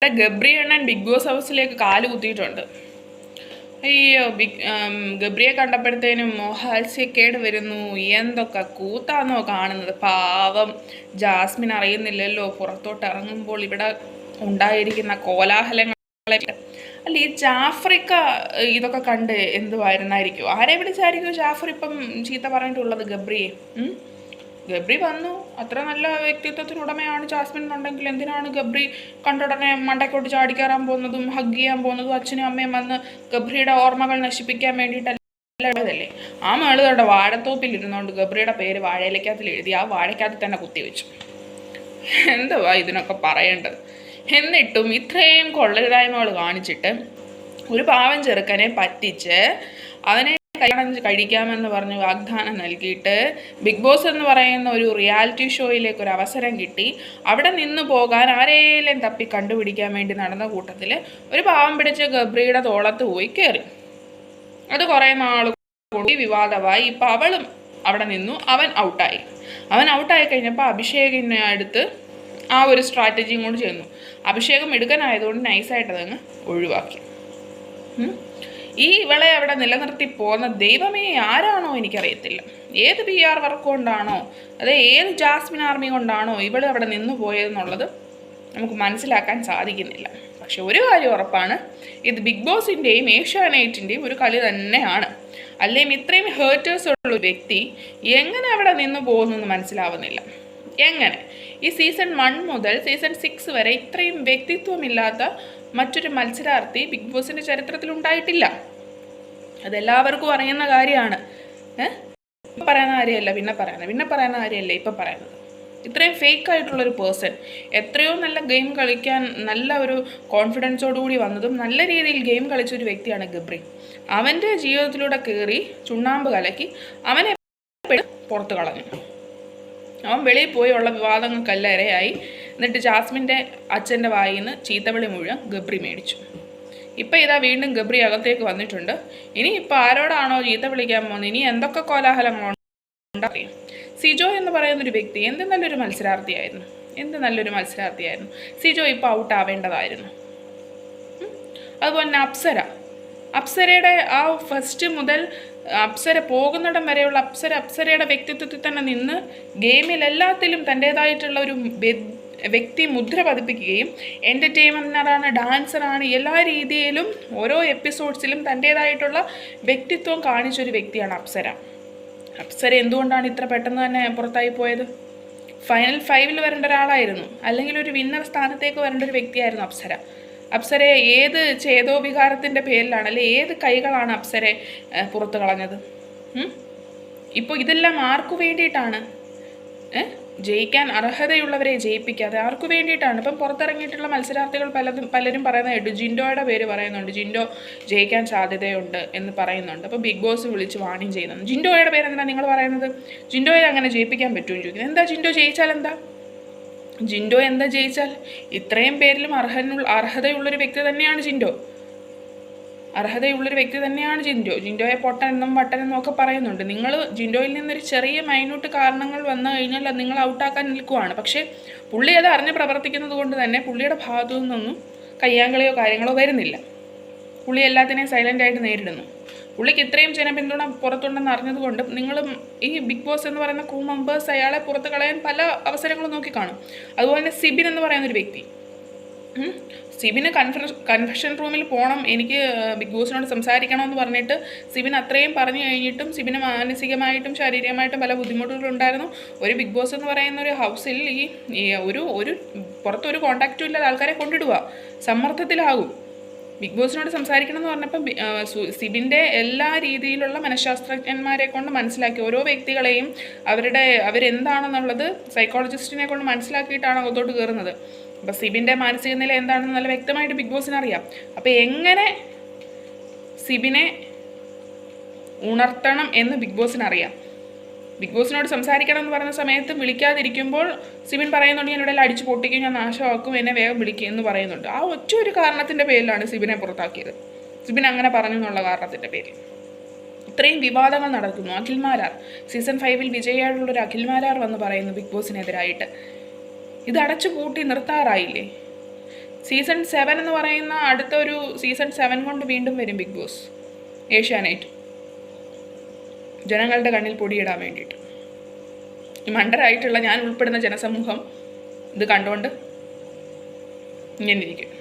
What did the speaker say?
ഗബ്രി അണ്ണൻ big boss ഹൗസിലേക്ക് കാല് കുത്തിയിട്ടുണ്ട്. അയ്യോ, ഗബ്രിയെ കണ്ടപ്പോഴത്തേനും മോഹാത്സ്യക്കേട് വരുന്നു. എന്തൊക്കെ കൂത്താന്നോ കാണുന്നത്. പാവം ജാസ്മിൻ അറിയുന്നില്ലല്ലോ പുറത്തോട്ട് ഇറങ്ങുമ്പോൾ ഇവിടെ ഉണ്ടായിരിക്കുന്ന കോലാഹലങ്ങളെ. അല്ല, ഈ ജാഫ്രിക്ക ഇതൊക്കെ കണ്ട് എന്തുവായിരുന്നായിരിക്കും? ആരെ വിളിച്ചായിരിക്കും ജാഫർ ഇപ്പം ചീത്ത പറഞ്ഞിട്ടുള്ളത് ഗബ്രിയെ? ഗബ്രി വന്നു, അത്ര നല്ല വ്യക്തിത്വത്തിനുടമയാണ് ജാസ്മിൻ എന്നുണ്ടെങ്കിൽ എന്തിനാണ് ഗബ്രി കണ്ടുടനെ മണ്ടയ്ക്കോട്ട് ചാടിക്കയറാൻ പോകുന്നതും ഹഗ് ചെയ്യാൻ പോകുന്നതും? അച്ഛനും അമ്മയും വന്ന് ഗബ്രിയുടെ ഓർമ്മകൾ നശിപ്പിക്കാൻ വേണ്ടിയിട്ടല്ലേ? ആ മേളുകളുടെ വാഴത്തോപ്പിൽ ഇരുന്നുകൊണ്ട് ഗബ്രിയുടെ പേര് വാഴയിലക്കകത്തിൽ എഴുതി ആ വാഴയ്ക്കകത്ത് തന്നെ കുത്തിവെച്ചു. എന്തുവാ ഇതിനൊക്കെ പറയേണ്ടത്? എന്നിട്ടും ഇത്രയും കൊള്ളരുതായ്മകൾ കാണിച്ചിട്ട് ഒരു പാവം ചെറുക്കനെ പറ്റിച്ച് അവനെ കല്യാണം കഴിക്കാമെന്ന് പറഞ്ഞ് വാഗ്ദാനം നൽകിയിട്ട് ബിഗ് ബോസ് എന്ന് പറയുന്ന ഒരു റിയാലിറ്റി ഷോയിലേക്ക് ഒരു അവസരം കിട്ടി. അവിടെ നിന്ന് പോകാൻ ആരെയും തപ്പി കണ്ടുപിടിക്കാൻ വേണ്ടി നടന്ന കൂട്ടത്തിൽ ഒരു പാവം പിടിച്ച് ഗബ്രിയുടെ തോളത്ത് പോയി കയറി. അത് കുറേ നാൾ കൂടി വിവാദമായി. ഇപ്പം അവളും അവിടെ നിന്നു. അവൻ ഔട്ടായി കഴിഞ്ഞപ്പോൾ അഭിഷേകിനെ അടുത്ത് ആ ഒരു സ്ട്രാറ്റജിയും കൊണ്ട് ചെന്നു. അഭിഷേകം എടുക്കാനായതുകൊണ്ട് നൈസായിട്ട് അതങ്ങ് ഒഴിവാക്കി. ഈ ഇവളെ അവിടെ നിലനിർത്തി പോകുന്ന ദൈവമേ ആരാണോ എനിക്കറിയത്തില്ല. ഏത് PR വർക്ക് കൊണ്ടാണോ അതെ ഏത് ജാസ്മിൻ ആർമി കൊണ്ടാണോ ഇവളെ അവിടെ നിന്നു പോയതെന്നുള്ളത് നമുക്ക് മനസ്സിലാക്കാൻ സാധിക്കുന്നില്ല. പക്ഷെ ഒരു കാര്യം ഉറപ്പാണ്, ഇത് ബിഗ് ബോസിൻ്റെയും ഏഷ്യാനെറ്റിൻ്റെയും ഒരു കളി തന്നെയാണ്. അല്ലെങ്കിൽ ഇത്രയും ഹേർട്ടേഴ്സ് ഉള്ള വ്യക്തി എങ്ങനെ അവിടെ നിന്ന് പോകുന്നു മനസ്സിലാവുന്നില്ല. എങ്ങനെ ഈ സീസൺ 1 മുതൽ സീസൺ 6 വരെ ഇത്രയും വ്യക്തിത്വമില്ലാത്ത മറ്റൊരു മത്സരാർത്ഥി ബിഗ് ബോസിൻ്റെ ചരിത്രത്തിൽ ഉണ്ടായിട്ടില്ല. അതെല്ലാവർക്കും അറിയുന്ന കാര്യമാണ്. ഇപ്പം പറയുന്ന കാര്യമല്ല പിന്നെ പറയുന്ന കാര്യമല്ല ഇപ്പം പറയുന്നത്. ഇത്രയും ഫേക്ക് ആയിട്ടുള്ളൊരു പേഴ്സൺ എത്രയോ നല്ല ഗെയിം കളിക്കാൻ നല്ല ഒരു കോൺഫിഡൻസോടുകൂടി വന്നതും നല്ല രീതിയിൽ ഗെയിം കളിച്ചൊരു വ്യക്തിയാണ് ഗബ്രി. അവൻ്റെ ജീവിതത്തിലൂടെ കയറി ചുണ്ണാമ്പ് കലക്കി അവനെ പുറത്ത് കളഞ്ഞു. അവൻ വെളിയിൽ പോയി ഉള്ള വിവാദങ്ങൾക്കെല്ലാം ഇരയായി. എന്നിട്ട് ജാസ്മിൻ്റെ അച്ഛൻ്റെ വായിൽ നിന്ന് ചീത്തവിളി മുഴുവൻ ഗബ്രി മേടിച്ചു. ഇപ്പം ഇതാ വീണ്ടും ഗബ്രി അകത്തേക്ക് വന്നിട്ടുണ്ട്. ഇനി ഇപ്പം ആരോടാണോ ചീത്ത വിളിക്കാൻ പോകുന്നത്, ഇനി എന്തൊക്കെ കോലാഹലങ്ങളുണ്ടറിയാം. സിജോ എന്ന് പറയുന്നൊരു വ്യക്തി എന്ത് നല്ലൊരു മത്സരാർത്ഥിയായിരുന്നു. സിജോ ഇപ്പോൾ ഔട്ട് ആവേണ്ടതായിരുന്നു. അതുപോലെ തന്നെ അപ്സരയുടെ ആ ഫസ്റ്റ് മുതൽ അപ്സര പോകുന്നിടം വരെയുള്ള അപ്സരയുടെ വ്യക്തിത്വത്തിൽ തന്നെ നിന്ന് ഗെയിമിൽ എല്ലാത്തിലും തൻ്റേതായിട്ടുള്ള ഒരു വ്യക്തി മുദ്ര പതിപ്പിക്കുകയും എൻ്റർടൈൻമെൻറ്ററാണ്, ഡാൻസറാണ്, എല്ലാ രീതിയിലും ഓരോ എപ്പിസോഡ്സിലും തൻ്റേതായിട്ടുള്ള വ്യക്തിത്വം കാണിച്ചൊരു വ്യക്തിയാണ് അപ്സര എന്തുകൊണ്ടാണ് ഇത്ര പെട്ടെന്ന് തന്നെ പുറത്തായി പോയത്? ഫൈനൽ 5 വരേണ്ട ഒരാളായിരുന്നു, അല്ലെങ്കിൽ ഒരു വിന്നർ സ്ഥാനത്തേക്ക് വരേണ്ട ഒരു വ്യക്തിയായിരുന്നു അപ്സരയെ ഏത് ചേതോവികാരത്തിൻ്റെ പേരിലാണ്, അല്ലെ ഏത് കൈകളാണ് അപ്സരയെ പുറത്തു കളഞ്ഞത്? ഇപ്പോൾ ഇതെല്ലാം ആർക്കു വേണ്ടിയിട്ടാണ്? ജയിക്കാൻ അർഹതയുള്ളവരെ ജയിപ്പിക്കാതെ ആർക്കു വേണ്ടിയിട്ടാണ്? ഇപ്പം പുറത്തിറങ്ങിയിട്ടുള്ള മത്സരാർത്ഥികൾ പലരും പറയുന്നത് ജിൻഡോയുടെ പേര് പറയുന്നുണ്ട്. ജിൻഡോ ജയിക്കാൻ സാധ്യതയുണ്ട് എന്ന് പറയുന്നുണ്ട്. അപ്പോൾ ബിഗ് ബോസ് വിളിച്ച് വാണിംഗ് ചെയ്യുന്നുണ്ട്. ജിൻഡോയുടെ പേര് എന്തിനാണ് നിങ്ങൾ പറയുന്നത്? ജിൻഡോയെ അങ്ങനെ ജയിപ്പിക്കാൻ പറ്റുമെന്ന് ചോദിക്കുന്നത്. എന്താ ജിൻഡോ ജയിച്ചാൽ എന്താ? ജിൻഡോ എന്താ ജയിച്ചാൽ? ഇത്രയും പേരിലും അർഹതയുള്ളൊരു വ്യക്തി തന്നെയാണ് ജിൻഡോയെ പൊട്ടനെന്നും വട്ടനെന്നും ഒക്കെ പറയുന്നുണ്ട്. നിങ്ങൾ ജിൻഡോയിൽ നിന്നൊരു ചെറിയ മൈന്യൂട്ട് കാരണങ്ങൾ വന്നു കഴിഞ്ഞാൽ അത് നിങ്ങൾ ഔട്ടാക്കാൻ നിൽക്കുവാണ്. പക്ഷേ പുള്ളി അത് അറിഞ്ഞ് പ്രവർത്തിക്കുന്നത് കൊണ്ട് തന്നെ പുള്ളിയുടെ ഭാഗത്തു നിന്നൊന്നും കയ്യാങ്കളിയോ കാര്യങ്ങളോ വരുന്നില്ല. പുള്ളി എല്ലാത്തിനെയും സൈലൻ്റായിട്ട് നേരിടുന്നു. പുള്ളിക്ക് ഇത്രയും ജനപിന്തുണ പുറത്തുണ്ടെന്ന് അറിഞ്ഞതുകൊണ്ട് നിങ്ങളും ഈ ബിഗ് ബോസ് എന്ന് പറയുന്ന ക്രൂ മെമ്പേഴ്സ് അയാളെ പുറത്ത് കളയാൻ പല അവസരങ്ങളും നോക്കിക്കാണും. അതുപോലെ തന്നെ സിബിൻ എന്ന് പറയുന്നൊരു വ്യക്തി, സിബിന് കൺഫെഷൻ റൂമിൽ പോകണം, എനിക്ക് ബിഗ് ബോസിനോട് സംസാരിക്കണമെന്ന് പറഞ്ഞിട്ട് സിബിൻ അത്രയും പറഞ്ഞു കഴിഞ്ഞിട്ടും സിബിന് മാനസികമായിട്ടും ശാരീരികമായിട്ടും പല ബുദ്ധിമുട്ടുകളുണ്ടായിരുന്നു. ഒരു ബിഗ് ബോസ് എന്ന് പറയുന്ന ഒരു ഹൗസിൽ ഈ ഒരു പുറത്തൊരു കോണ്ടാക്റ്റും ഇല്ലാതെ ആൾക്കാരെ കൊണ്ടിടുക, സമ്മർദ്ദത്തിലാകും. ബിഗ് ബോസിനോട് സംസാരിക്കണം എന്ന് പറഞ്ഞപ്പം സിബിൻ്റെ എല്ലാ രീതിയിലുള്ള മനഃശാസ്ത്രജ്ഞന്മാരെ കൊണ്ട് മനസ്സിലാക്കി ഓരോ വ്യക്തികളെയും അവരെന്താണെന്നുള്ളത് സൈക്കോളജിസ്റ്റിനെ കൊണ്ട് മനസ്സിലാക്കിയിട്ടാണ് അകത്തോട്ട് കയറുന്നത്. അപ്പോൾ സിബിൻ്റെ മാനസിക നില എന്താണെന്ന് നല്ല വ്യക്തമായിട്ട് ബിഗ് ബോസിന് അറിയാം. അപ്പോൾ എങ്ങനെ സിബിനെ ഉണർത്തണം എന്ന് ബിഗ് ബോസിന് അറിയാം. ബിഗ് ബോസിനോട് സംസാരിക്കണം എന്ന് പറയുന്ന സമയത്ത് വിളിക്കാതിരിക്കുമ്പോൾ സിബിൻ പറയുന്നുണ്ട്, ഞാൻ ഇവിടെ അടിച്ചു പൊട്ടിക്കും, ഞാൻ നാശമാക്കും, എന്നെ വേഗം വിളിക്കുക എന്ന് പറയുന്നുണ്ട്. ആ ഒറ്റ ഒരു കാരണത്തിൻ്റെ പേരിലാണ് സിബിനെ പുറത്താക്കിയത്. സിബിൻ അങ്ങനെ പറഞ്ഞു എന്നുള്ള കാരണത്തിൻ്റെ പേരിൽ ഇത്രയും വിവാദങ്ങൾ നടക്കുന്നു. അഖിൽമാരാർ സീസൺ 5 വിജയിയായിട്ടുള്ളൊരു അഖിൽമാരാർ വന്ന് പറയുന്നു ബിഗ് ബോസിനെതിരായിട്ട്, ഇത് അടച്ചു പൂട്ടി നിർത്താറായില്ലേ? സീസൺ 7 എന്ന് പറയുന്ന അടുത്തൊരു സീസൺ 7 കൊണ്ട് വീണ്ടും വരും ബിഗ് ബോസ് ഏഷ്യാനെറ്റ്, ജനങ്ങളുടെ കണ്ണിൽ പൊടിയിടാൻ വേണ്ടിയിട്ട്. ഈ മണ്ടരായിട്ടുള്ള ഞാൻ ഉൾപ്പെടുന്ന ജനസമൂഹം ഇത് കണ്ടുകൊണ്ട് ഇങ്ങനെ ഇരിക്കും.